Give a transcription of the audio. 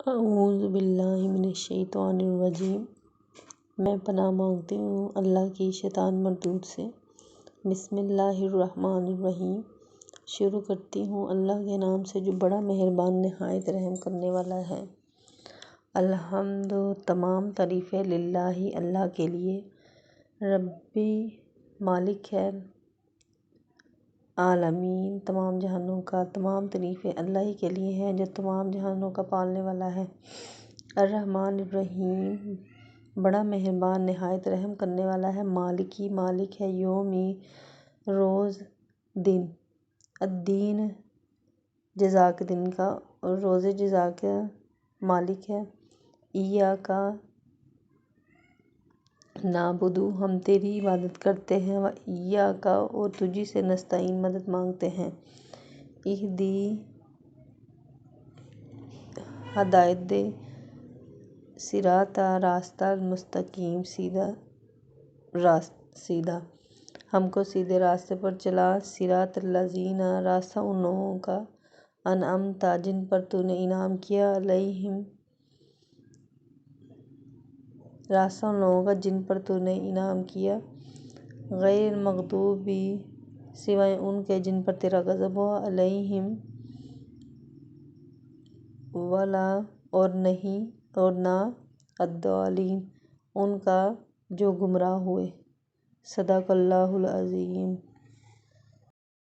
اعوذ باللہ من الشیطان الرجیم۔ میں پناہ مانگتی ہوں اللہ کی شیطان مردود سے۔ بسم اللہ الرحمن الرحیم۔ شروع کرتی ہوں اللہ کے نام سے جو بڑا مہربان نہایت رحم کرنے والا ہے۔ الحمد، تمام تعریفیں للہ، اللہ کے لیے، ربی، مالک ہے، عالمین، تمام جہانوں کا۔ تمام تعریفیں اللہ ہی کے لیے ہیں جو تمام جہانوں کا پالنے والا ہے۔ الرحمن الرحیم، بڑا مہربان نہایت رحم کرنے والا ہے۔ مالکی، مالک ہے، یومی، روز، دن، الدین، جزا کے دن کا اور روز جزا کا مالک ہے۔ ایاک نعبد، ہم تیری عبادت کرتے ہیں، و ایاک، اور تجھی سے نستعین، مدد مانگتے ہیں۔ اہدی، ہدایت دے، صراط، راستہ، المستقیم، سیدھا، ہم کو سیدھے راستے پر چلا۔ صراط الذین، راستہ ان لوگوں کا، انعمت، جن پر تو نے انعام کیا، علیہم، راستہ ان لوگوں کا جن پر تو نے انعام کیا، غیر المغضوب، سوائے ان کے جن پر تیرا غضب ہوا، علیہم، ولا، اور نہ، الضالین، ان کا جو گمراہ ہوئے۔ صدق اللہ العظیم۔